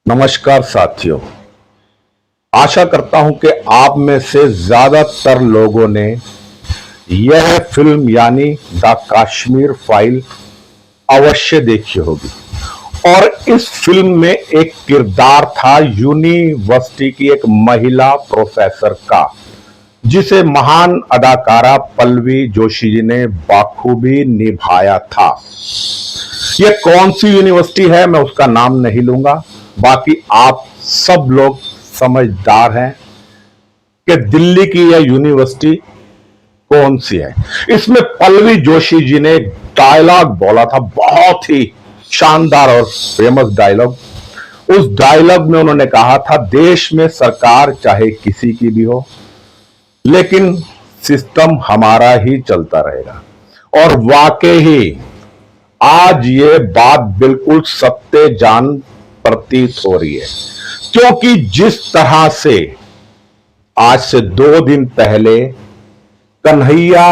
नमस्कार साथियों। आशा करता हूं कि आप में से ज्यादातर लोगों ने यह फिल्म यानी द कश्मीर फाइल अवश्य देखी होगी। और इस फिल्म में एक किरदार था यूनिवर्सिटी की एक महिला प्रोफेसर का, जिसे महान अदाकारा पल्लवी जोशी जी ने बाखूबी निभाया था। यह कौन सी यूनिवर्सिटी है मैं उसका नाम नहीं लूंगा, बाकी आप सब लोग समझदार हैं कि दिल्ली की यह यूनिवर्सिटी कौन सी है। इसमें पल्लवी जोशी जी ने डायलॉग बोला था, बहुत ही शानदार और फेमस डायलॉग। उस डायलॉग में उन्होंने कहा था, देश में सरकार चाहे किसी की भी हो, लेकिन सिस्टम हमारा ही चलता रहेगा। और वाकई ही आज ये बात बिल्कुल सत्य जान प्रतीत हो रही है, क्योंकि जिस तरह से आज से 2 दिन पहले कन्हैया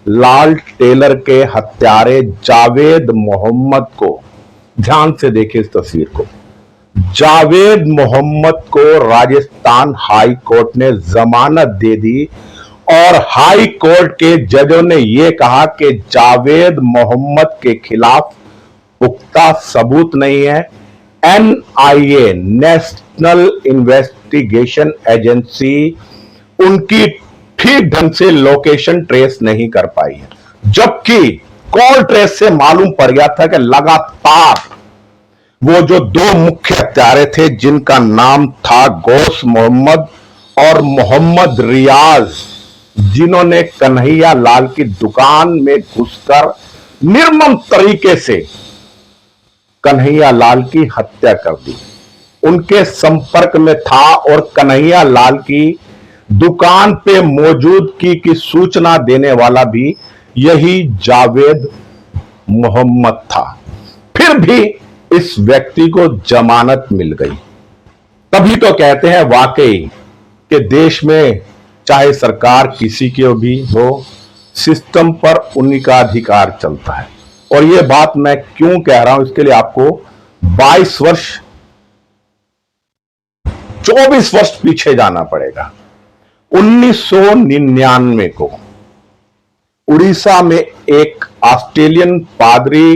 लाल टेलर के हत्यारे जावेद मोहम्मद को, ध्यान से देखिए इस तस्वीर को, जावेद मोहम्मद को राजस्थान हाई कोर्ट ने जमानत दे दी और हाई कोर्ट के जजों ने यह कहा कि जावेद मोहम्मद के खिलाफ पुख्ता सबूत नहीं है। एनआईए, नेशनल इन्वेस्टिगेशन एजेंसी, उनकी ठीक ढंग से लोकेशन ट्रेस नहीं कर पाई है, जबकि कॉल ट्रेस से मालूम पड़ गया था कि लगातार वो जो 2 मुख्य हत्यारे थे, जिनका नाम था गौस मोहम्मद और मोहम्मद रियाज, जिन्होंने कन्हैया लाल की दुकान में घुसकर निर्मम तरीके से कन्हैया लाल की हत्या कर दी, उनके संपर्क में था और कन्हैया लाल की दुकान पे मौजूदगी की सूचना देने वाला भी यही जावेद मोहम्मद था। फिर भी इस व्यक्ति को जमानत मिल गई। तभी तो कहते हैं वाकई कि देश में चाहे सरकार किसी की भी हो, सिस्टम पर उन्हीं का अधिकार चलता है। और यह बात मैं क्यों कह रहा हूं, इसके लिए आपको 22 वर्ष 24 वर्ष पीछे जाना पड़ेगा। 1999 को उड़ीसा में एक ऑस्ट्रेलियन पादरी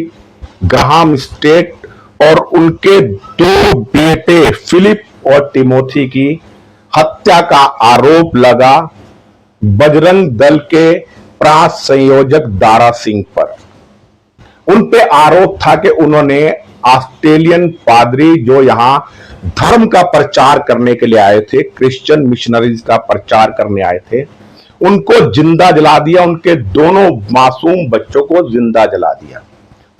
ग्राहम स्टेट और उनके 2 बेटे फिलिप और टिमोथी की हत्या का आरोप लगा बजरंग दल के प्रांत संयोजक दारा सिंह पर। उन पे आरोप था कि उन्होंने ऑस्ट्रेलियन पादरी जो यहां धर्म का प्रचार करने के लिए आए थे, क्रिश्चियन मिशनरीज का प्रचार करने आए थे, उनको जिंदा जला दिया। उनके दोनों मासूम बच्चों को जिंदा जला दिया।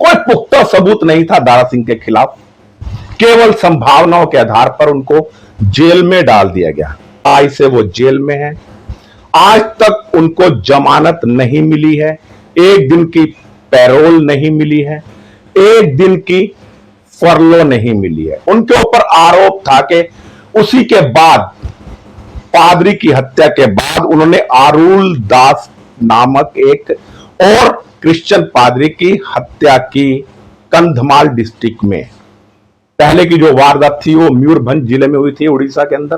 कोई पुख्ता सबूत नहीं था दारा सिंह के खिलाफ, केवल संभावनाओं के आधार पर उनको जेल में डाल दिया गया। आज से वो जेल में है। आज तक उनको जमानत नहीं मिली है, एक दिन की पैरोल नहीं मिली है, एक दिन की फरलो नहीं मिली है। उनके ऊपर आरोप था कि उसी के बाद, पादरी की हत्या के बाद, उन्होंने आरुल दास नामक एक और क्रिश्चियन पादरी की हत्या की कंधमाल डिस्ट्रिक्ट में। पहले की जो वारदात थी वो मयूरभंज जिले में हुई थी उड़ीसा के अंदर,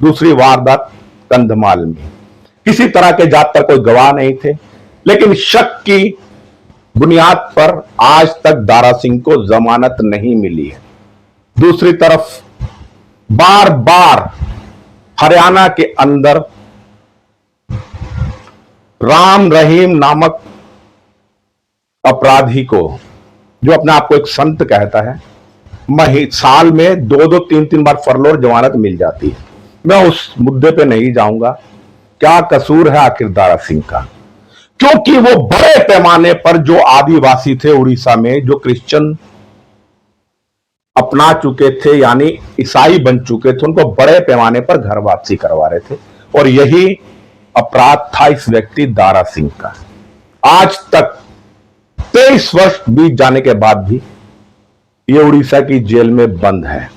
दूसरी वारदात कंधमाल में। किसी तरह के जात पर कोई गवाह नहीं थे, लेकिन शक की बुनियाद पर आज तक दारा सिंह को जमानत नहीं मिली है। दूसरी तरफ बार बार हरियाणा के अंदर राम रहीम नामक अपराधी को, जो अपने आप को एक संत कहता है, साल में 2-2, 3-3 बार फरलो और जमानत मिल जाती है। मैं उस मुद्दे पे नहीं जाऊंगा, क्या कसूर है आखिर दारा सिंह का, क्योंकि वो बड़े पैमाने पर जो आदिवासी थे उड़ीसा में, जो क्रिश्चियन अपना चुके थे यानी ईसाई बन चुके थे, उनको बड़े पैमाने पर घर वापसी करवा रहे थे। और यही अपराध था इस व्यक्ति दारा सिंह का। आज तक 23 वर्ष बीत जाने के बाद भी ये उड़ीसा की जेल में बंद है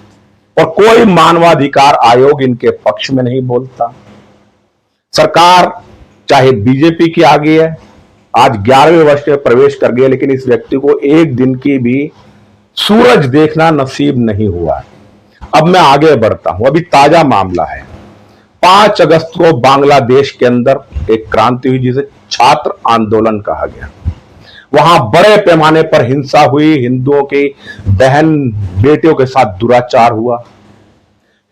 और कोई मानवाधिकार आयोग इनके पक्ष में नहीं बोलता। सरकार चाहे बीजेपी की आ गई है, आज 11वें वर्ष में प्रवेश कर गई, लेकिन इस व्यक्ति को एक दिन की भी सूरज देखना नसीब नहीं हुआ। अब मैं आगे बढ़ता हूं, अभी ताजा मामला है। 5 अगस्त को बांग्लादेश के अंदर एक क्रांति हुई जिसे छात्र आंदोलन कहा गया। वहां बड़े पैमाने पर हिंसा हुई, हिंदुओं की बहन बेटियों के साथ दुराचार हुआ,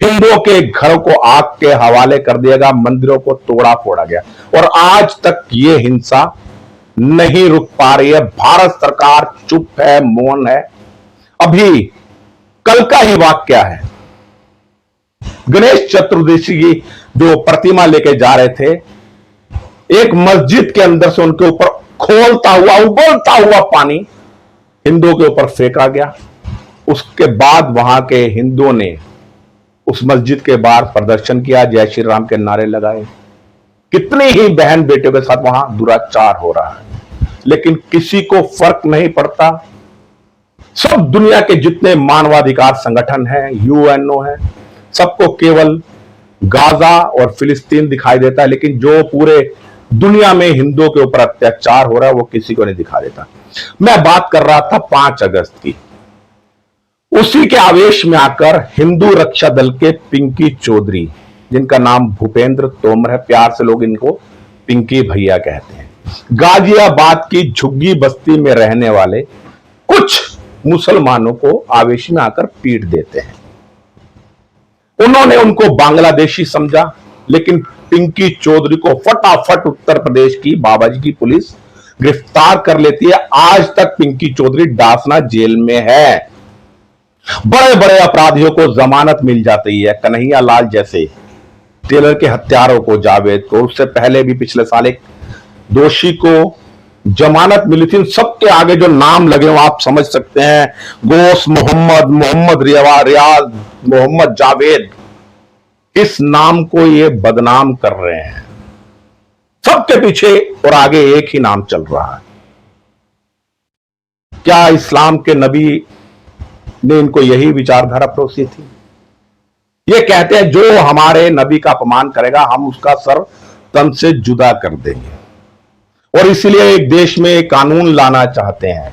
हिंदुओं के घरों को आग के हवाले कर दिया गया, मंदिरों को तोड़ा फोड़ा गया और आज तक ये हिंसा नहीं रुक पा रही है। भारत सरकार चुप है, मौन है। अभी कल का ही वाकया है, गणेश चतुर्दशी की जो प्रतिमा लेके जा रहे थे, एक मस्जिद के अंदर से उनके ऊपर खोलता हुआ उबलता हुआ पानी हिंदुओं के ऊपर फेंका गया। उसके बाद वहां के हिंदुओं ने उस मस्जिद के बाहर प्रदर्शन किया, जय श्री राम के नारे लगाए। कितनी ही बहन बेटियों के साथ वहां दुराचार हो रहा है, लेकिन किसी को फर्क नहीं पड़ता। सब दुनिया के जितने मानवाधिकार संगठन हैं, यूएनओ है, सबको केवल गाजा और फिलिस्तीन दिखाई देता है, लेकिन जो पूरे दुनिया में हिंदुओं के ऊपर अत्याचार हो रहा है वो किसी को नहीं दिखा देता। मैं बात कर रहा था 5 अगस्त की। उसी के आवेश में आकर हिंदू रक्षा दल के पिंकी चौधरी, जिनका नाम भूपेंद्र तोमर है, प्यार से लोग इनको पिंकी भैया कहते हैं, गाजियाबाद की झुग्गी बस्ती में रहने वाले कुछ मुसलमानों को आवेश में आकर पीट देते हैं। उन्होंने उनको बांग्लादेशी समझा, लेकिन पिंकी चौधरी को फटाफट उत्तर प्रदेश की बाबाजी की पुलिस गिरफ्तार कर लेती है। आज तक पिंकी चौधरी डासना जेल में है। बड़े बड़े अपराधियों को जमानत मिल जाती है, कन्हैया लाल जैसे टेलर के हत्यारों को, जावेद को, उससे पहले भी पिछले साल एक दोषी को जमानत मिली थी। सबके आगे जो नाम लगे हो आप समझ सकते हैं, गोश मोहम्मद, मोहम्मद रियाज, मोहम्मद जावेद। इस नाम को ये बदनाम कर रहे हैं। सबके पीछे और आगे एक ही नाम चल रहा है। क्या इस्लाम के नबी ने इनको यही विचारधारा परोसी थी? ये कहते हैं जो हमारे नबी का अपमान करेगा हम उसका सर तन से जुदा कर देंगे, और इसलिए एक देश में एक कानून लाना चाहते हैं,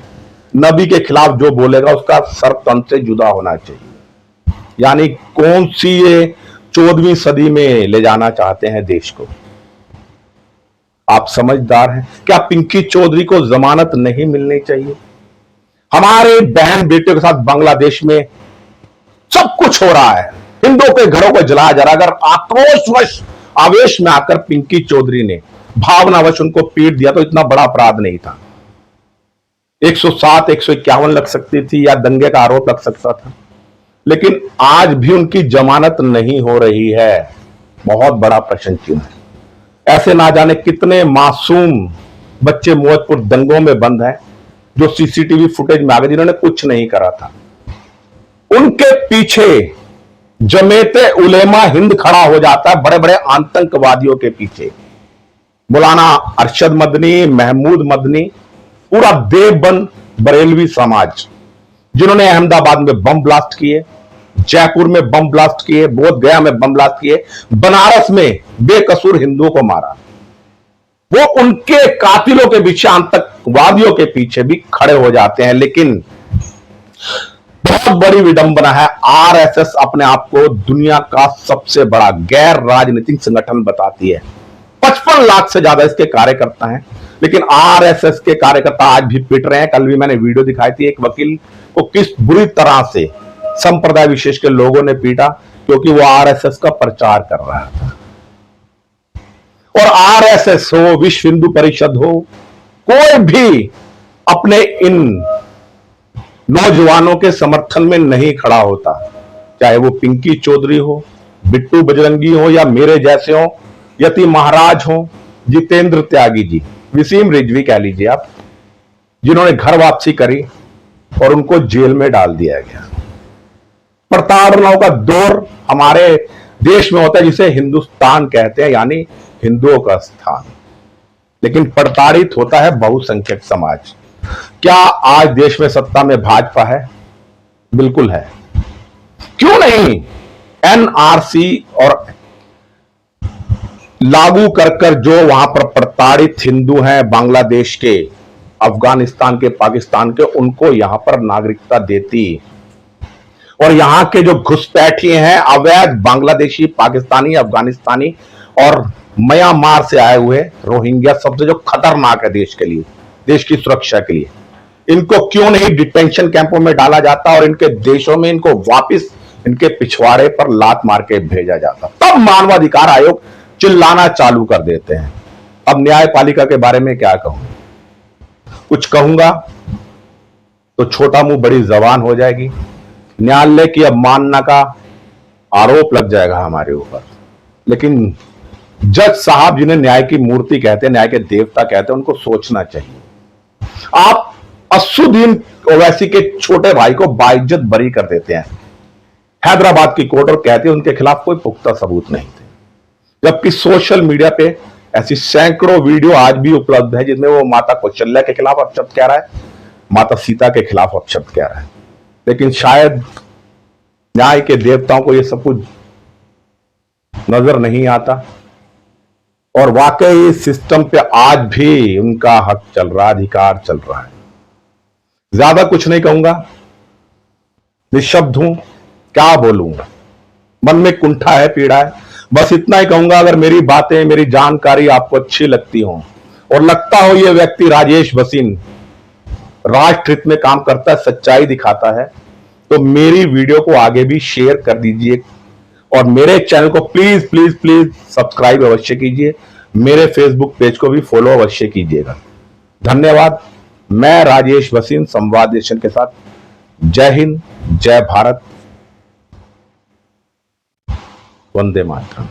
नबी के खिलाफ जो बोलेगा उसका सर तन से जुदा होना चाहिए। यानी कौन सी ये 14वीं सदी में ले जाना चाहते हैं देश को? आप समझदार हैं। क्या पिंकी चौधरी को जमानत नहीं मिलनी चाहिए? हमारे बहन बेटियों के साथ बांग्लादेश में सब कुछ हो रहा है, हिंदुओं के घरों को जलाया जा रहा है। अगर आक्रोशवश आवेश में आकर पिंकी चौधरी ने भावनावश उनको पीट दिया तो इतना बड़ा अपराध नहीं था। 107, 151 लग सकती थी या दंगे का आरोप लग सकता था, लेकिन आज भी उनकी जमानत नहीं हो रही है। बहुत बड़ा प्रश्न चिन्ह है। ऐसे ना जाने कितने मासूम बच्चे मौजपुर दंगों में बंद हैं, जो सीसीटीवी फुटेज में आ गए, जिन्होंने कुछ नहीं करा था। उनके पीछे जमेते उलेमा हिंद खड़ा हो जाता है, बड़े बड़े आतंकवादियों के पीछे। मौलाना अरशद मदनी, महमूद मदनी, पूरा देवबंद बरेलवी समाज, जिन्होंने अहमदाबाद में बम ब्लास्ट किए, जयपुर में बम ब्लास्ट किए, बोध गया में बम ब्लास्ट किए, बनारस में बेकसूर हिंदुओं को मारा, वो उनके कातिलों के पीछे, आतंकवादियों के पीछे भी खड़े हो जाते हैं। लेकिन बहुत बड़ी विडंबना है, आरएसएस अपने आप को दुनिया का सबसे बड़ा गैर राजनीतिक संगठन बताती है। 55 लाख से ज्यादा इसके कार्यकर्ता हैं, लेकिन आरएसएस के कार्यकर्ता आज भी पिट रहे हैं। कल भी मैंने वीडियो दिखाई थी, एक वकील को किस बुरी तरह से संप्रदाय विशेष के लोगों ने पीटा, क्योंकि वो आरएसएस का प्रचार कर रहा था। और आरएसएस हो, विश्व हिंदू परिषद हो, कोई भी अपने इन नौजवानों के समर्थन में नहीं खड़ा होता, चाहे वो पिंकी चौधरी हो, बिट्टू बजरंगी हो, या मेरे जैसे हो, यति महाराज हो, जितेंद्र त्यागी जी, वसीम रिजवी कह लीजिए आप, जिन्होंने घर वापसी करी और उनको जेल में डाल दिया गया। प्रताड़नाओं का दौर हमारे देश में होता है, जिसे हिंदुस्तान कहते हैं, यानी हिंदुओं का स्थान, लेकिन प्रताड़ित होता है बहुसंख्यक समाज। क्या आज देश में सत्ता में भाजपा है? बिल्कुल है। क्यों नहीं? एनआरसी और लागू कर जो वहां पर प्रताड़ित हिंदू हैं, बांग्लादेश के, अफगानिस्तान के, पाकिस्तान के, उनको यहां पर नागरिकता देती। और यहां के जो घुसपैठिए हैं, अवैध बांग्लादेशी, पाकिस्तानी, अफगानिस्तानी और म्यांमार से आए हुए रोहिंग्या, सबसे जो खतरनाक है देश के लिए, देश की सुरक्षा के लिए, इनको क्यों नहीं डिटेंशन कैंपों में डाला जाता और इनके देशों में इनको वापस इनके पिछवाड़े पर लात मार के भेजा जाता? तब मानवाधिकार आयोग चिल्लाना चालू कर देते हैं। अब न्यायपालिका के बारे में क्या कहूं? कुछ कहूंगा तो छोटा मुंह बड़ी जबान हो जाएगी, न्यायालय की अवमानना का आरोप लग जाएगा हमारे ऊपर। लेकिन जज साहब जिन्हें न्याय की मूर्ति कहते हैं, न्याय के देवता कहते हैं, उनको सोचना चाहिए। आप असुद्दीन ओवैसी के छोटे भाई को बाइज्जत बरी कर देते हैं हैदराबाद की कोर्ट और कहते हैं उनके खिलाफ कोई पुख्ता सबूत नहीं थे, जबकि सोशल मीडिया पे ऐसी सैकड़ों वीडियो आज भी उपलब्ध है जिसमें वो माता कौशल्या के खिलाफ अपशब्द कह रहा है, माता सीता के खिलाफ अपशब्द कह रहा है। लेकिन शायद न्याय के देवताओं को ये सब कुछ नजर नहीं आता और वाकई इस सिस्टम पे आज भी उनका हक चल रहा, अधिकार चल रहा है। ज्यादा कुछ नहीं कहूंगा, निशब्द हूं, क्या बोलूंगा, मन में कुंठा है, पीड़ा है। बस इतना ही कहूंगा, अगर मेरी बातें, मेरी जानकारी आपको अच्छी लगती हो और लगता हो ये व्यक्ति राजेश भसीन राष्ट्र हित में काम करता है, सच्चाई दिखाता है, तो मेरी वीडियो को आगे भी शेयर कर दीजिए और मेरे चैनल को प्लीज प्लीज प्लीज सब्सक्राइब अवश्य कीजिए। मेरे फेसबुक पेज को भी फॉलो अवश्य कीजिएगा। धन्यवाद। मैं राजेश भसीन संवाद नेशन के साथ। जय हिंद, जय भारत, वंदे मातरम।